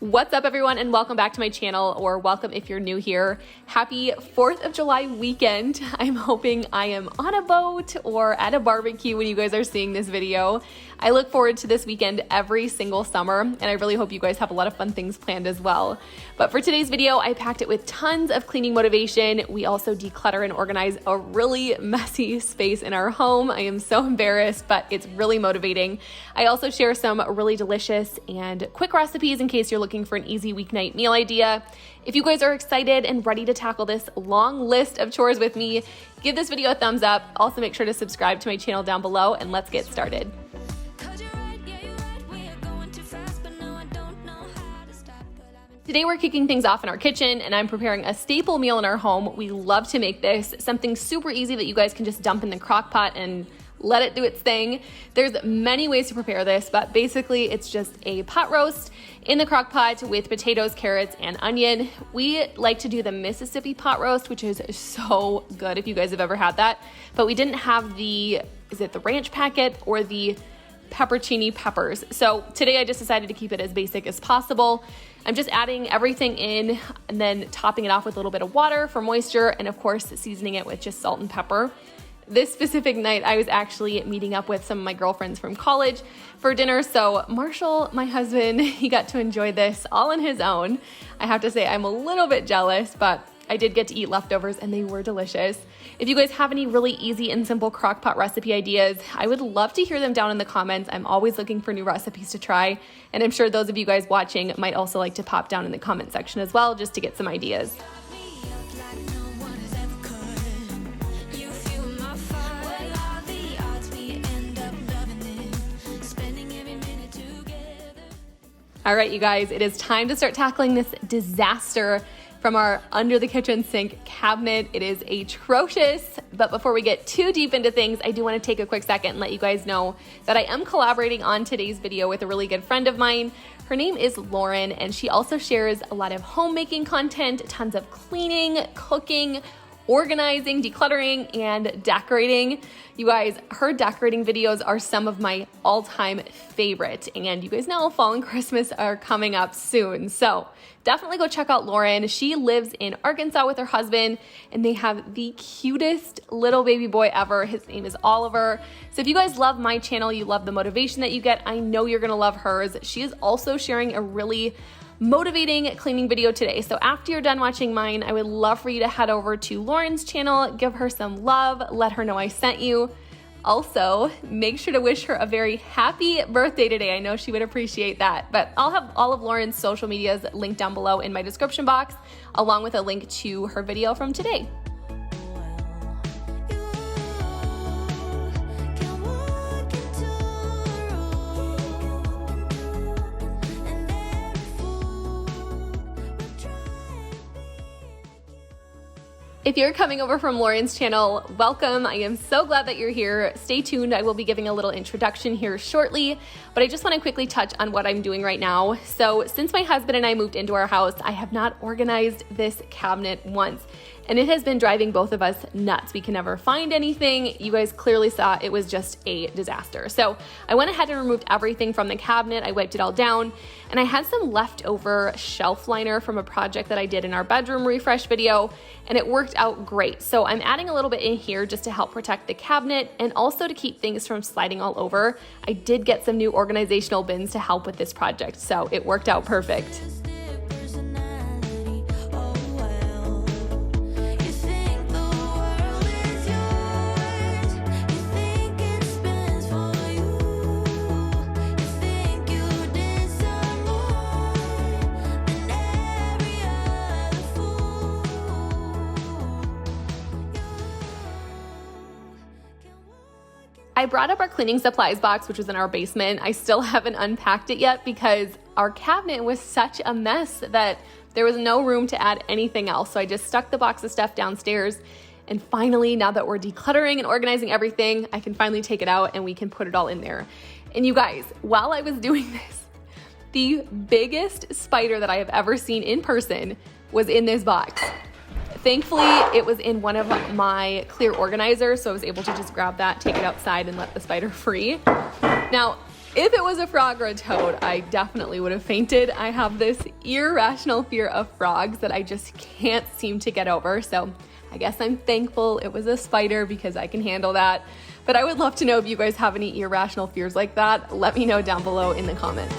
What's up, everyone, and welcome back to my channel, or welcome if you're new here. Happy 4th of July weekend. I'm hoping I am on a boat or at a barbecue when you guys are seeing this video. I look forward to this weekend every single summer, and I really hope you guys have a lot of fun things planned as well. But for today's video, I packed it with tons of cleaning motivation. We also declutter and organize a really messy space in our home. I am so embarrassed, but it's really motivating. I also share some really delicious and quick recipes in case you're looking for an easy weeknight meal idea. If you guys are excited and ready to tackle this long list of chores with me, give this video a thumbs up. Also, make sure to subscribe to my channel down below, and let's get started. Today we're kicking things off in our kitchen, and I'm preparing a staple meal in our home. We love to make this, something super easy that you guys can just dump in the crock pot and let it do its thing. There's many ways to prepare this, but basically it's just a pot roast in the crock pot with potatoes, carrots, and onion. We like to do the Mississippi pot roast, which is so good if you guys have ever had that, but we didn't have the ranch packet or the peppercini peppers. So today I just decided to keep it as basic as possible. I'm just adding everything in and then topping it off with a little bit of water for moisture, and of course seasoning it with just salt and pepper. This specific night, I was actually meeting up with some of my girlfriends from college for dinner. So Marshall, my husband, he got to enjoy this all on his own. I have to say I'm a little bit jealous, but I did get to eat leftovers and they were delicious. If you guys have any really easy and simple crock pot recipe ideas, I would love to hear them down in the comments. I'm always looking for new recipes to try, and I'm sure those of you guys watching might also like to pop down in the comment section as well, just to get some ideas. All right, you guys, it is time to start tackling this disaster from our under the kitchen sink cabinet. It is atrocious, but before we get too deep into things, I do want to take a quick second and let you guys know that I am collaborating on today's video with a really good friend of mine. Her name is Lauren, and she also shares a lot of homemaking content, tons of cleaning, cooking, organizing, decluttering, and decorating. You guys, her decorating videos are some of my all-time favorite, and you guys know fall and Christmas are coming up soon, so definitely go check out Lauren. She lives in Arkansas with her husband, and they have the cutest little baby boy ever. His name is Oliver. So if you guys love my channel, you love the motivation that you get, I know you're gonna love hers. She is also sharing a really motivating cleaning video today. So after you're done watching mine, I would love for you to head over to Lauren's channel, give her some love, let her know I sent you. Also, make sure to wish her a very happy birthday today. I know she would appreciate that. But I'll have all of Lauren's social medias linked down below in my description box, along with a link to her video from today. If you're coming over from Lauren's channel, welcome. I am so glad that you're here. Stay tuned. I will be giving a little introduction here shortly, but I just want to quickly touch on what I'm doing right now. So since my husband and I moved into our house, I have not organized this cabinet once, and it has been driving both of us nuts. We can never find anything. You guys clearly saw it was just a disaster. So I went ahead and removed everything from the cabinet. I wiped it all down, and I had some leftover shelf liner from a project that I did in our bedroom refresh video, and it worked out great. So I'm adding a little bit in here just to help protect the cabinet and also to keep things from sliding all over. I did get some new organizational bins to help with this project, so it worked out perfect. I brought up our cleaning supplies box, which was in our basement. I still haven't unpacked it yet because our cabinet was such a mess that there was no room to add anything else. So I just stuck the box of stuff downstairs. And finally, now that we're decluttering and organizing everything, I can finally take it out and we can put it all in there. And you guys, while I was doing this, the biggest spider that I have ever seen in person was in this box. Thankfully, it was in one of my clear organizers, so I was able to just grab that, take it outside, and let the spider free. Now, If it was a frog or a toad, I definitely would have fainted. I have this irrational fear of frogs that I just can't seem to get over. So I guess I'm thankful it was a spider because I can handle that. But I would love to know if you guys have any irrational fears like that. Let me know down below in the comments.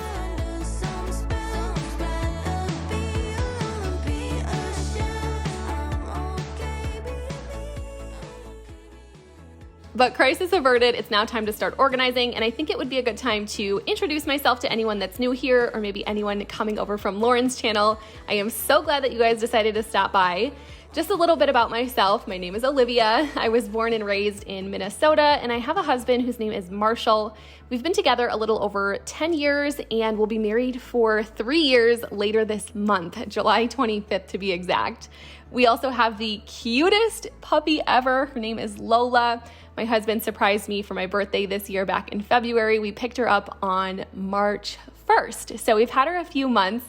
But crisis averted, it's now time to start organizing, and I think it would be a good time to introduce myself to anyone that's new here or maybe anyone coming over from Lauren's channel. I am so glad that you guys decided to stop by. Just a little bit about myself. My name is Olivia. I was born and raised in Minnesota, and I have a husband whose name is Marshall. We've been together a little over 10 years, and we'll be married for 3 years later this month, July 25th to be exact. We also have the cutest puppy ever. Her name is Lola. My husband surprised me for my birthday this year back in February. We picked her up on March 1st. So we've had her a few months,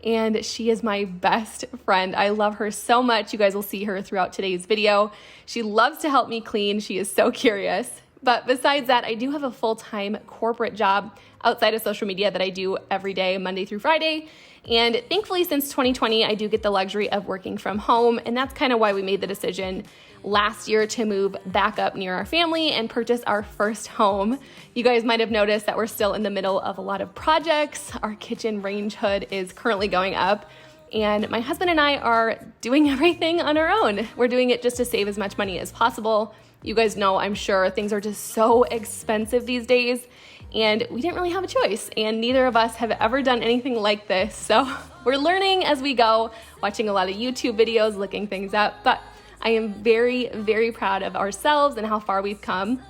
and she is my best friend. I love her so much. You guys will see her throughout today's video. She loves to help me clean. She is so curious. But besides that, I do have a full-time corporate job outside of social media that I do every day, Monday through Friday. And thankfully, since 2020, I do get the luxury of working from home. And that's kind of why we made the decision last year to move back up near our family and purchase our first home. You guys might have noticed that we're still in the middle of a lot of projects. Our kitchen range hood is currently going up, and my husband and I are doing everything on our own. We're doing it just to save as much money as possible. You guys know, I'm sure, things are just so expensive these days, and we didn't really have a choice, and neither of us have ever done anything like this. So we're learning as we go, watching a lot of YouTube videos, looking things up, but I am very, very proud of ourselves and how far we've come.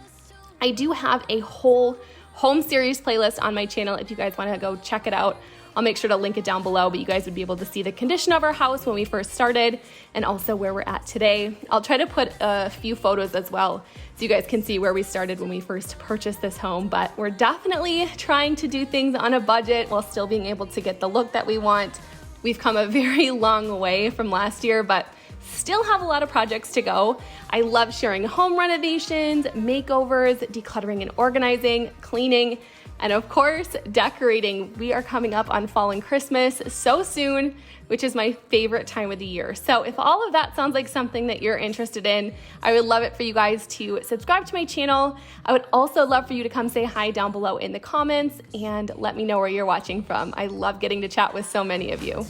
I do have a whole home series playlist on my channel if you guys want to go check it out. I'll make sure to link it down below, but you guys would be able to see the condition of our house when we first started and also where we're at today. I'll try to put a few photos as well so you guys can see where we started when we first purchased this home, but we're definitely trying to do things on a budget while still being able to get the look that we want. We've come a very long way from last year, but still have a lot of projects to go. I love sharing home renovations, makeovers, decluttering and organizing, cleaning, and of course, decorating. We are coming up on fall and Christmas so soon, which is my favorite time of the year. So if all of that sounds like something that you're interested in, I would love it for you guys to subscribe to my channel. I would also love for you to come say hi down below in the comments and let me know where you're watching from. I love getting to chat with so many of you.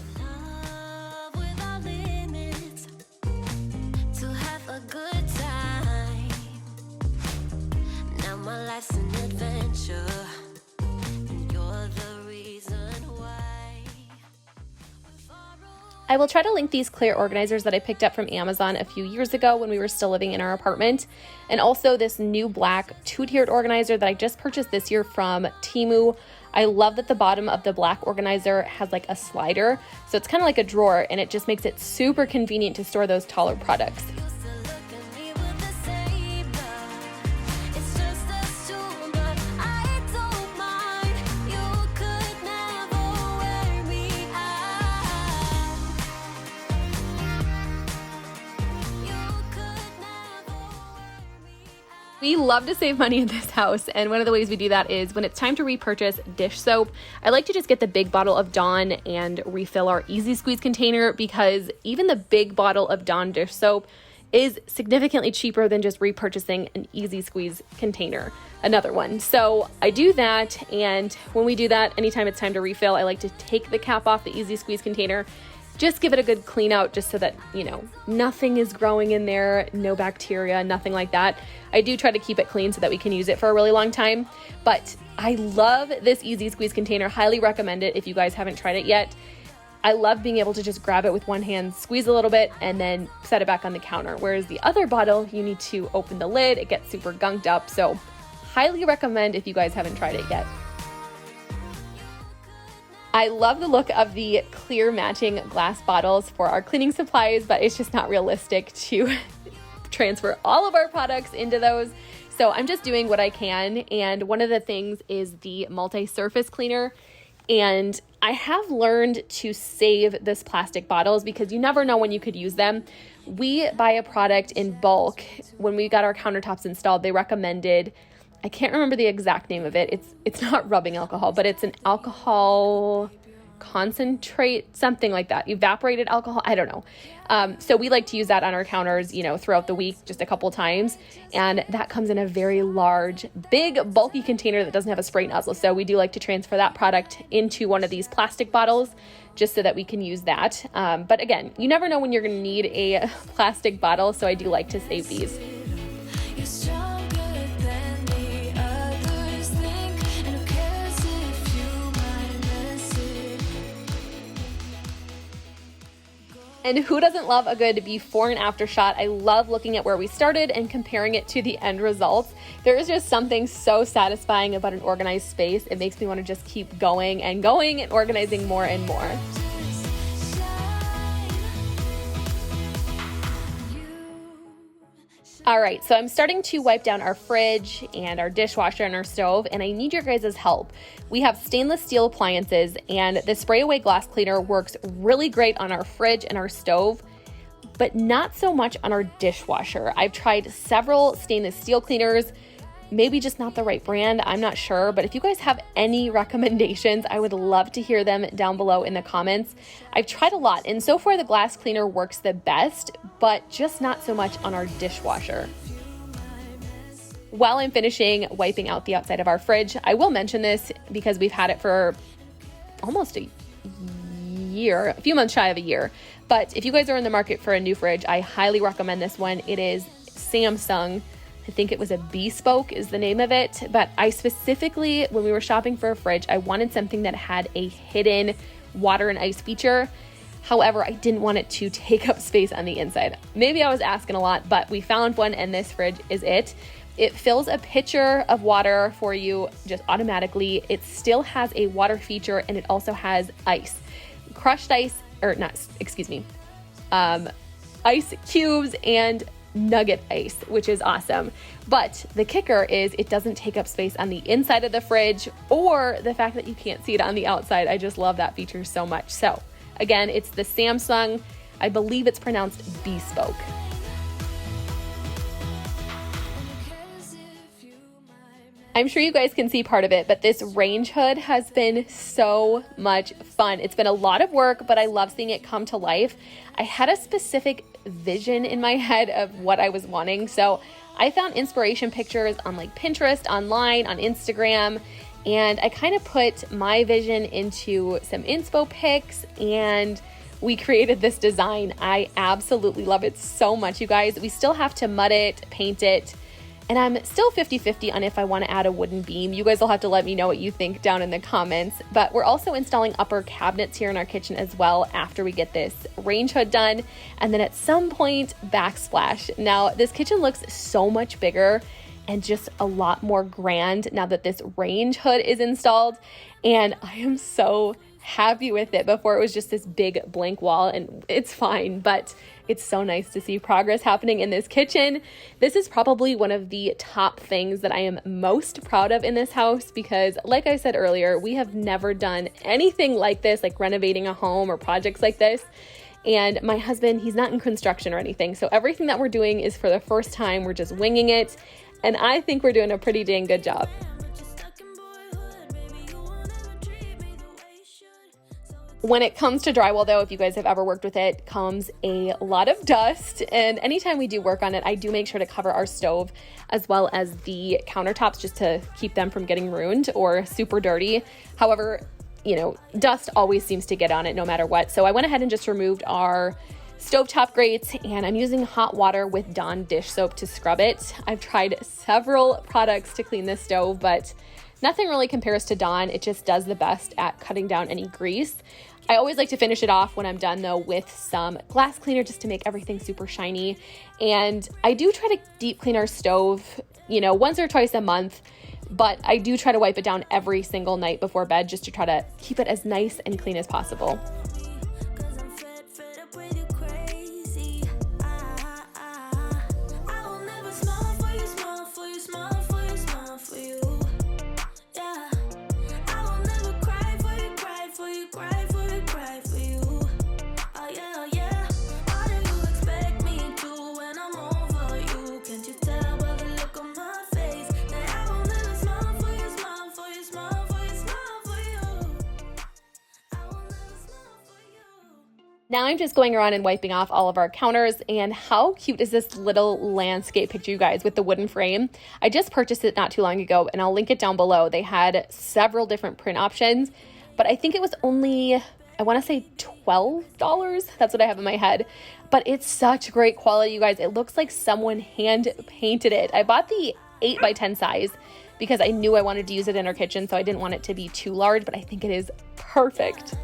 I will try to link these clear organizers that I picked up from Amazon a few years ago when we were still living in our apartment, and also this new black two-tiered organizer that I just purchased this year from Temu. I love that the bottom of the black organizer has like a slider, so it's kind of like a drawer, and it just makes it super convenient to store those taller products. We love to save money in this house, and one of the ways we do that is when it's time to repurchase dish soap, I like to just get the big bottle of Dawn and refill our Easy Squeeze container, because even the big bottle of Dawn dish soap is significantly cheaper than just repurchasing an Easy Squeeze container, another one. So I do that, and when we do that, anytime it's time to refill, I like to take the cap off the Easy Squeeze container, just give it a good clean out just so that, you know, nothing is growing in there, no bacteria, nothing like that. I do try to keep it clean so that we can use it for a really long time, but I love this Easy Squeeze container. Highly recommend it if you guys haven't tried it yet. I love being able to just grab it with one hand, squeeze a little bit, and then set it back on the counter. Whereas the other bottle, you need to open the lid, it gets super gunked up. So highly recommend if you guys haven't tried it yet. I love the look of the clear matching glass bottles for our cleaning supplies, but it's just not realistic to transfer all of our products into those. So I'm just doing what I can. And one of the things is the multi-surface cleaner. And I have learned to save this plastic bottles because you never know when you could use them. We buy a product in bulk. When we got our countertops installed, they recommended I can't remember the exact name of it. It's not rubbing alcohol, but it's an alcohol concentrate, something like that. Evaporated alcohol, I don't know. So we like to use that on our counters, you know, throughout the week, just a couple times. And that comes in a very large, big, bulky container that doesn't have a spray nozzle. So we do like to transfer that product into one of these plastic bottles just so that we can use that. But again, you never know when you're going to need a plastic bottle. So I do like to save these. And who doesn't love a good before and after shot? I love looking at where we started and comparing it to the end results. There is just something so satisfying about an organized space. It makes me want to just keep going and organizing more and more. All right, so I'm starting to wipe down our fridge and our dishwasher and our stove, and I need your guys' help. We have stainless steel appliances, and the spray away glass cleaner works really great on our fridge and our stove, but not so much on our dishwasher. I've tried several stainless steel cleaners, maybe just not the right brand, I'm not sure, but if you guys have any recommendations, I would love to hear them down below in the comments. I've tried a lot, and so far the glass cleaner works the best, but just not so much on our dishwasher. While I'm finishing wiping out the outside of our fridge, I will mention this because we've had it for almost a year, a few months shy of a year. But if you guys are in the market for a new fridge, I highly recommend this one. It is Samsung. I think it was a Bespoke is the name of it. But I specifically, when we were shopping for a fridge, I wanted something that had a hidden water and ice feature. However, I didn't want it to take up space on the inside. Maybe I was asking a lot, but we found one and this fridge is it. It fills a pitcher of water for you just automatically. It still has a water feature and it also has ice. Crushed ice, or not, excuse me, ice cubes and nugget ice, which is awesome. But the kicker is it doesn't take up space on the inside of the fridge or the fact that you can't see it on the outside. I just love that feature so much. So again, it's the Samsung, I believe it's pronounced Bespoke. I'm sure you guys can see part of it, but this range hood has been so much fun. It's been a lot of work, but I love seeing it come to life. I had a specific vision in my head of what I was wanting. So I found inspiration pictures on like Pinterest, online, on Instagram, and I kind of put my vision into some inspo pics and we created this design. I absolutely love it so much, you guys. We still have to mud it, paint it, and I'm still 50-50 on if I want to add a wooden beam. You guys will have to let me know what you think down in the comments. But we're also installing upper cabinets here in our kitchen as well after we get this range hood done. And then at some point, backsplash. Now, this kitchen looks so much bigger and just a lot more grand now that this range hood is installed. And I am so happy with it. Before it was just this big blank wall, and it's fine, but it's so nice to see progress happening in this kitchen. This is probably one of the top things that I am most proud of in this house because, like I said earlier, we have never done anything like this, like renovating a home or projects like this. And my husband, he's not in construction or anything, so everything that we're doing is for the first time. We're just winging it, and I think we're doing a pretty dang good job. When it comes to drywall though, if you guys have ever worked with it, comes a lot of dust. And anytime we do work on it, I do make sure to cover our stove as well as the countertops just to keep them from getting ruined or super dirty. However, you know, dust always seems to get on it no matter what. So I went ahead and just removed our stovetop grates and I'm using hot water with Dawn dish soap to scrub it. I've tried several products to clean this stove, but nothing really compares to Dawn. It just does the best at cutting down any grease. I always like to finish it off when I'm done though with some glass cleaner just to make everything super shiny. And I do try to deep clean our stove, you know, once or twice a month, but I do try to wipe it down every single night before bed just to try to keep it as nice and clean as possible. Now I'm just going around and wiping off all of our counters, and how cute is this little landscape picture, you guys, with the wooden frame? I just purchased it not too long ago, and I'll link it down below. They had several different print options, but I think it was only, I want to say $12. That's what I have in my head, but it's such great quality, you guys. It looks like someone hand painted it. I bought the 8x10 size because I knew I wanted to use it in our kitchen, so I didn't want it to be too large, but I think it is perfect.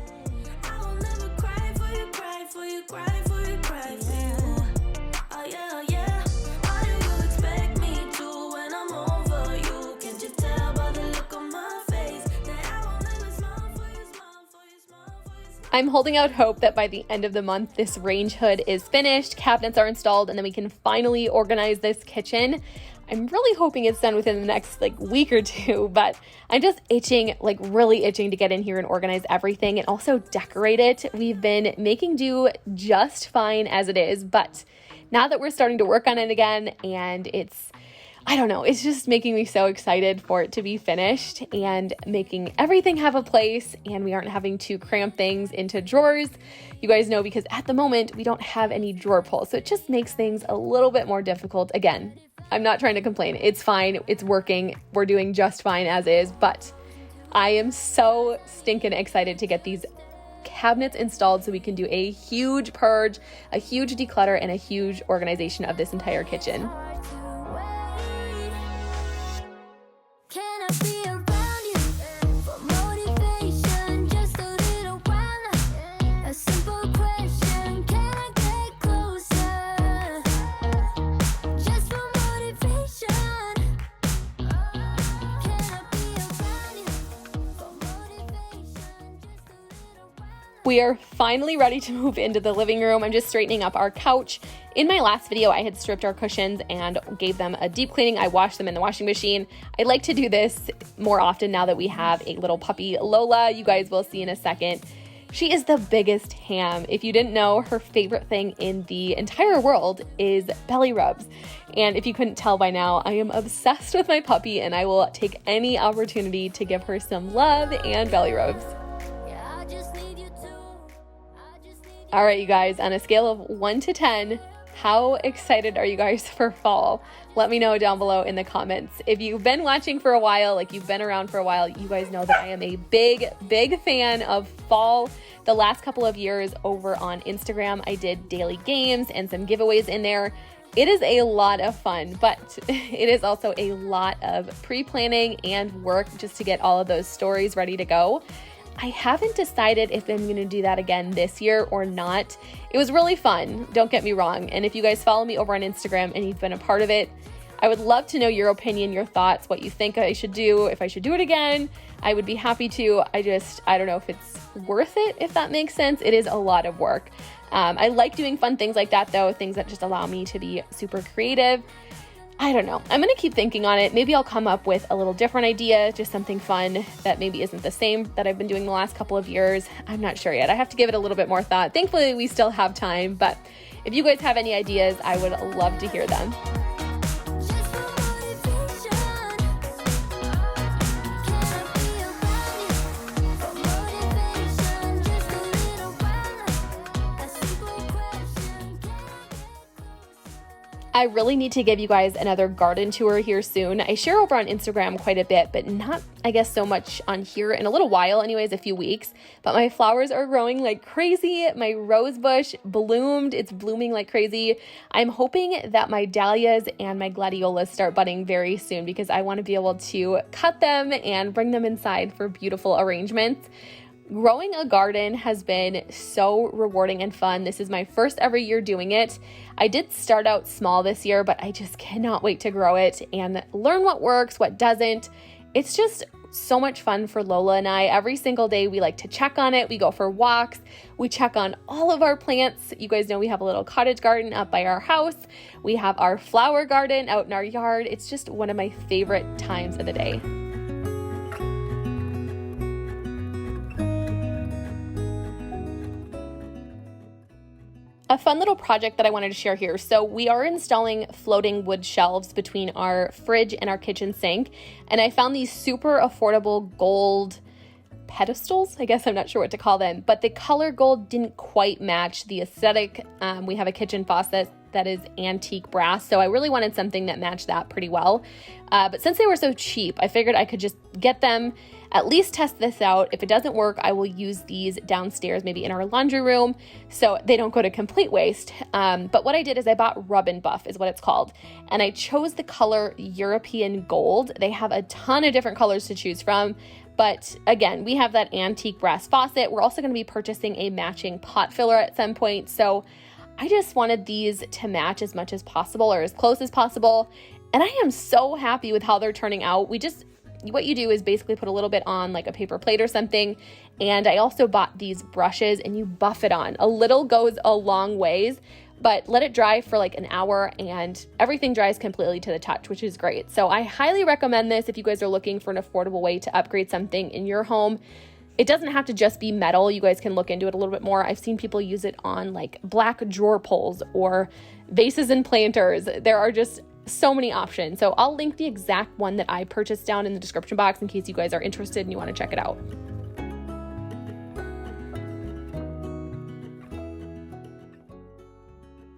I'm holding out hope that by the end of the month, this range hood is finished, cabinets are installed, and then we can finally organize this kitchen. I'm really hoping it's done within the next week or two, but I'm just itching, really itching to get in here and organize everything and also decorate it. We've been making do just fine as it is, but now that we're starting to work on it again, and I don't know, it's just making me so excited for it to be finished and making everything have a place, and we aren't having to cram things into drawers. You guys know, because at the moment we don't have any drawer pulls, so it just makes things a little bit more difficult. Again, I'm not trying to complain. It's fine. It's working. We're doing just fine as is, but I am so stinking excited to get these cabinets installed so we can do a huge purge, a huge declutter, and a huge organization of this entire kitchen. We are finally ready to move into the living room. I'm just straightening up our couch. In my last video, I had stripped our cushions and gave them a deep cleaning. I washed them in the washing machine. I'd like to do this more often now that we have a little puppy, Lola. You guys will see in a second. She is the biggest ham. If you didn't know, her favorite thing in the entire world is belly rubs. And if you couldn't tell by now, I am obsessed with my puppy, and I will take any opportunity to give her some love and belly rubs. All right, you guys, on a scale of 1 to 10, how excited are you guys for fall? Let me know down below in the comments. If you've been watching for a while, you've been around for a while, you guys know that I am a big fan of fall. The last couple of years over on Instagram, I did daily games and some giveaways in there. It is a lot of fun, but it is also a lot of pre-planning and work just to get all of those stories ready to go. I haven't decided if I'm going to do that again this year or not. It was really fun, don't get me wrong. And if you guys follow me over on Instagram and you've been a part of it, I would love to know your opinion, your thoughts, what you think I should do. If I should do it again, I would be happy to. I don't know if it's worth it, if that makes sense. It is a lot of work. I like doing fun things like that though, things that just allow me to be super creative. I don't know. I'm going to keep thinking on it. Maybe I'll come up with a little different idea, just something fun that maybe isn't the same that I've been doing the last couple of years. I'm not sure yet. I have to give it a little bit more thought. Thankfully, we still have time, but if you guys have any ideas, I would love to hear them. I really need to give you guys another garden tour here soon. I share over on Instagram quite a bit, but not, I guess, so much on here in a little while, anyways, a few weeks. But my flowers are growing like crazy. My rose bush bloomed. It's blooming like crazy. I'm hoping that my dahlias and my gladiolas start budding very soon because I want to be able to cut them and bring them inside for beautiful arrangements. Growing a garden has been so rewarding and fun. This is my first ever year doing it. I did start out small this year, but I just cannot wait to grow it and learn what works, what doesn't. It's just so much fun for Lola and I. Every single day we like to check on it. We go for walks. We check on all of our plants. You guys know we have a little cottage garden up by our house. We have our flower garden out in our yard. It's just one of my favorite times of the day. A fun little project that I wanted to share here. So we are installing floating wood shelves between our fridge and our kitchen sink. And I found these super affordable gold pedestals, I guess. I'm not sure what to call them, but the color gold didn't quite match the aesthetic. We have a kitchen faucet that is antique brass, so I really wanted something that matched that pretty well. But since they were so cheap, I figured I could just get them, at least test this out. If it doesn't work, I will use these downstairs, maybe in our laundry room, so they don't go to complete waste. But what I did is I bought Rub and Buff is what it's called, and I chose the color European Gold. They have a ton of different colors to choose from, but again, we have that antique brass faucet. We're also going to be purchasing a matching pot filler at some point, so I just wanted these to match as much as possible, or as close as possible, and I am so happy with how they're turning out. What you do is basically put a little bit on like a paper plate or something, and I also bought these brushes, and you buff it on. A little goes a long ways, but let it dry for like an hour and everything dries completely to the touch, which is great. So I highly recommend this if you guys are looking for an affordable way to upgrade something in your home. It doesn't have to just be metal. You guys can look into it a little bit more. I've seen people use it on like black drawer pulls or vases and planters. There are just so many options. So I'll link the exact one that I purchased down in the description box in case you guys are interested and you want to check it out.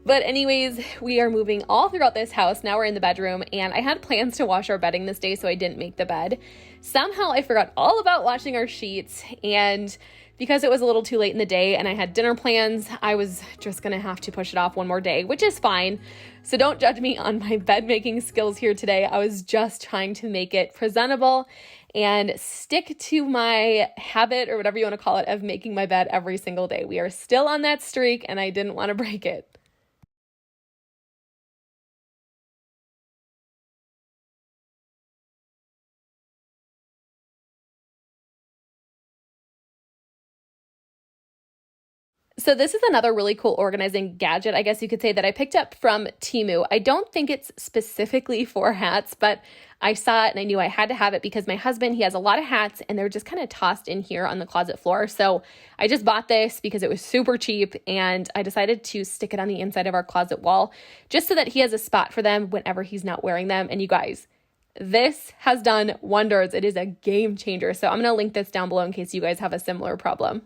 But anyways, we are moving all throughout this house. Now we're in the bedroom, and I had plans to wash our bedding this day, so I didn't make the bed. Somehow I forgot all about washing our sheets, and because it was a little too late in the day and I had dinner plans, I was just gonna have to push it off one more day, which is fine. So don't judge me on my bed making skills here today. I was just trying to make it presentable and stick to my habit, or whatever you want to call it, of making my bed every single day. We are still on that streak, and I didn't want to break it. So this is another really cool organizing gadget, I guess you could say, that I picked up from Temu. I don't think it's specifically for hats, but I saw it and I knew I had to have it because my husband, he has a lot of hats and they're just kind of tossed in here on the closet floor. So I just bought this because it was super cheap, and I decided to stick it on the inside of our closet wall just so that he has a spot for them whenever he's not wearing them. And you guys, this has done wonders. It is a game changer. So I'm going to link this down below in case you guys have a similar problem.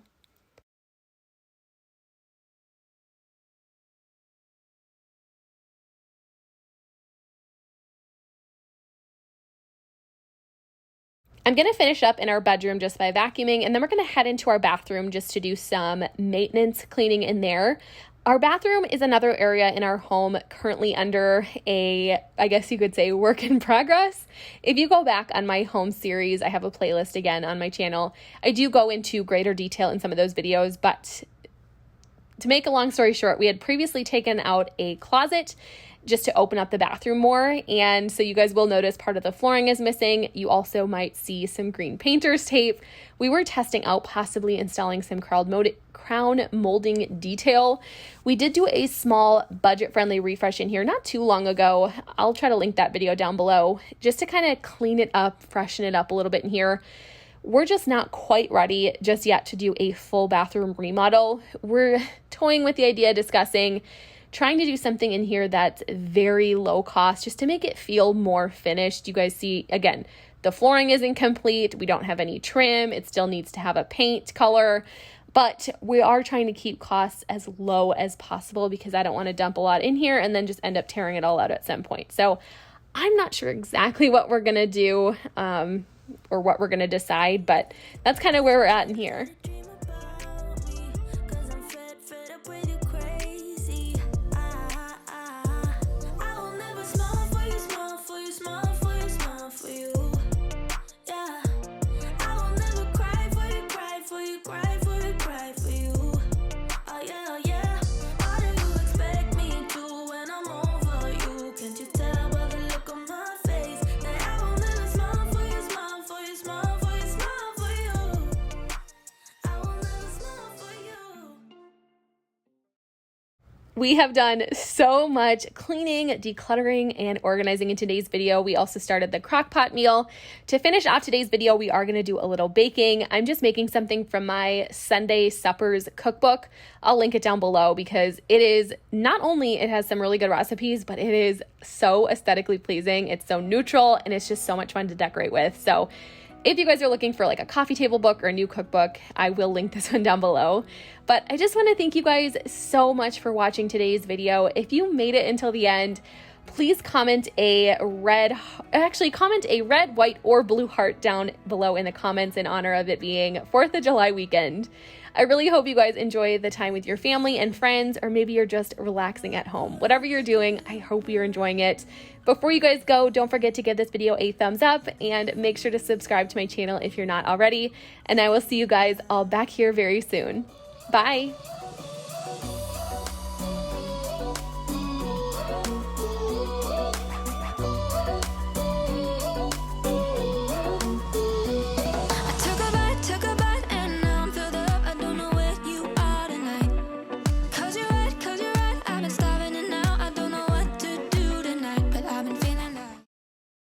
I'm going to finish up in our bedroom just by vacuuming, and then we're going to head into our bathroom just to do some maintenance cleaning in there. Our bathroom is another area in our home currently under a, I guess you could say, work in progress. If you go back on my home series, I have a playlist again on my channel. I do go into greater detail in some of those videos, but to make a long story short, we had previously taken out a closet just to open up the bathroom more. And so you guys will notice part of the flooring is missing. You also might see some green painter's tape. We were testing out possibly installing some crown molding detail. We did do a small budget-friendly refresh in here not too long ago. I'll try to link that video down below just to kind of clean it up, freshen it up a little bit in here. We're just not quite ready just yet to do a full bathroom remodel. We're toying with the idea, discussing trying to do something in here that's very low cost just to make it feel more finished. You guys see, again, the flooring isn't complete. We don't have any trim. It still needs to have a paint color, but we are trying to keep costs as low as possible because I don't want to dump a lot in here and then just end up tearing it all out at some point. So I'm not sure exactly what we're going to do or what we're going to decide, but that's kind of where we're at in here. We have done so much cleaning, decluttering, and organizing in today's video. We also started the crockpot meal. To finish off today's video, we are going to do a little baking. I'm just making something from my Sunday suppers cookbook. I'll link it down below because it is not only, it has some really good recipes, but it is so aesthetically pleasing. It's so neutral and it's just so much fun to decorate with. So If you guys are looking for like a coffee table book or a new cookbook, I will link this one down below. But I just want to thank you guys so much for watching today's video. If you made it until the end, please comment a red, white, or blue heart down below in the comments in honor of it being 4th of July weekend. I really hope you guys enjoy the time with your family and friends, or maybe you're just relaxing at home. Whatever you're doing, I hope you're enjoying it. Before you guys go, don't forget to give this video a thumbs up and make sure to subscribe to my channel if you're not already. And I will see you guys all back here very soon. Bye.